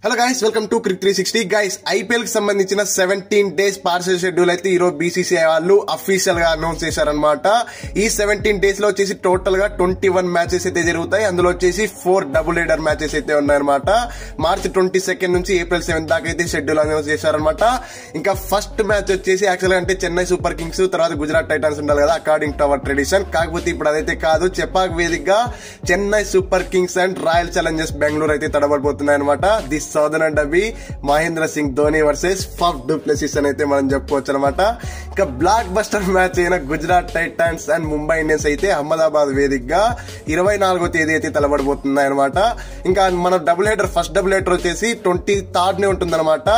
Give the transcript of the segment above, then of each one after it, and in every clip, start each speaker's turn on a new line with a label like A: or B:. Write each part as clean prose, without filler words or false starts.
A: Hello guys, welcome to Crick 360. Guys, IPL కి సంబంధించిన 17 days parcel schedule అయితే ఈరోజు బీసీసీఐ వాళ్ళు అఫీషియల్ గా అనౌన్స్ చేశారనమాట. ఈ 17 డేస్ లో వచ్చేసి టోటల్ గా 21 మ్యాచెస్ అయితే జరుగుతాయి. అందులో వచ్చేసి 4 డబుల్ హెడర్ మ్యాచెస్ అయితే ఉన్నాయన్నమాట. మార్చి 22 నుంచి ఏప్రిల్ 7 దాకా అయితే షెడ్యూల్ అనౌన్స్ చేశారనమాట. ఇంకా ఫస్ట్ మ్యాచ్ వచ్చేసి యాక్చువల్ గా అంటే చెన్నై సూపర్ కింగ్స్ తర్వాత గుజరాత్ టైటన్స్ ఉండాలి కదా, అకార్డింగ్ టు అవర్ ట్రెడిషన్. కాకపోతే ఇప్పుడు అదైతే కాదు. చెపాక్ వేదికగా Chennai super kings and royal challengers Bengaluru అయితే తడబడిపోతున్నాయి అనమాట. The southern derby Mahendra Singh Dhoni versus Faf du Plessis అని అయితే మనం చెప్పుకోవచ్చు అనమాట. ఇంకా బ్లాక్ బస్టర్ మ్యాచ్ అయిన Gujarat Titans and Mumbai Indians అయితే అహ్మదాబాద్ వేదికగా 24వ తేదీ అయితే తలబడిపోతున్నాయి అనమాట. ఇంకా మన double header first double header వచ్చేసి 23rd ఉంటుంది అనమాట.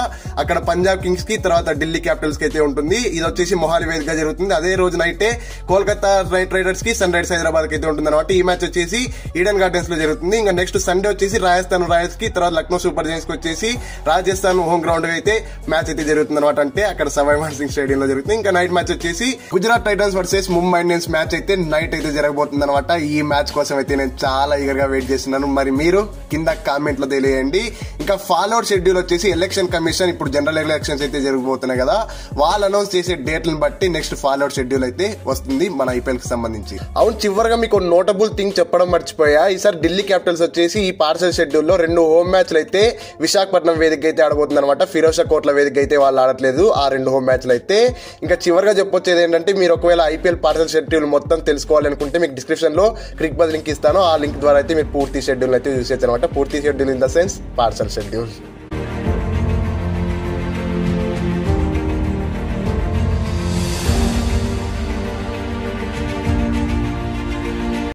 A: అక్కడ పంజాబ్ కింగ్స్ కి తర్వాత ఢిల్లీ క్యాపిటల్స్ కి అయితే ఉంటుంది. ఇది వచ్చేసి మొహాలి వేదికగా జరుగుతుంది. అదే రోజు నైటే కోల్కతా నైట్ రైడర్స్ కి సన్ రైజర్స్ హైదరాబాద్ కి అయితే ఉంటుంది అనమాట. ఈ మ్యాచ్ వచ్చేసి ఈడెన్ గార్డెన్స్ లో జరుగుతుంది. ఇంకా నెక్స్ట్ సండే వచ్చేసి రాజస్థాన్ రాయల్స్ కి తర్వాత లక్నో సూపర్ జైంట్స్ కి వచ్చేసి రాజస్థాన్ హోమ్ గ్రౌండ్ అయితే మ్యాచ్ అయితే జరుగుతుంది అనమాట. అంటే అక్కడ సవాయ్ సింగ్ స్టేడియం లో జరుగుతుంది. ఇంకా నైట్ మ్యాచ్ వచ్చేసి Gujarat Titans versus Mumbai Indians match అయితే నైట్ అయితే జరగబోతుంది అనమాట. ఈ మ్యాచ్ కోసం అయితే నేను చాలా ఈగర్ గా వెయిట్ చేస్తున్నాను. మరి మీరు కింద కామెంట్ లో తెలియండి. ఇంకా ఫాలోఅవుట్ షెడ్యూల్ వచ్చేసి ఎలక్షన్ కమిషన్ ఇప్పుడు జనరల్ ఎలక్షన్స్ అయితే జరగబోతున్నాయి కదా, వాళ్ళు అనౌన్స్ చేసే డేట్లను బట్టి నెక్స్ట్ ఫాలోఅవుట్ షెడ్యూల్ అయితే వస్తుంది మన ఐపీఎల్ కి సంబంధించి. అవును, చివరిగా మీకు నోటబుల్ థింగ్ చెప్పడం మర్చిపోయా. ఈసారి ఢిల్లీ క్యాపిటల్స్ వచ్చేసి ఈ పార్సల్ షెడ్యూల్ లో 2 హోమ్ మ్యాచ్లు అయితే విశాఖపట్నం వేదిక అయితే ఆడబోతుంది అనమాట. ఫిరోజా కోట్ల వేదిక అయితే వాళ్ళు ఆడట్లేదు ఆ 2 హోమ్ మ్యాచ్లు అయితే. ఇంకా చివరిగా చెప్పొచ్చేది ఏంటంటే, మీరు ఒకవేళ ఐపీఎల్ పార్సల్ షెడ్యూల్ మొత్తం తెలుసుకోవాలనుకుంటే మీకు డిస్క్రిప్షన్ లో క్రిక్ బజ్ లింక్ ఇస్తాను. ఆ లింక్ ద్వారా అయితే మీరు పూర్తి షెడ్యూల్ అయితే చూసేయచ్చు అనమాట. పూర్తి schedule in the sense parcel schedule.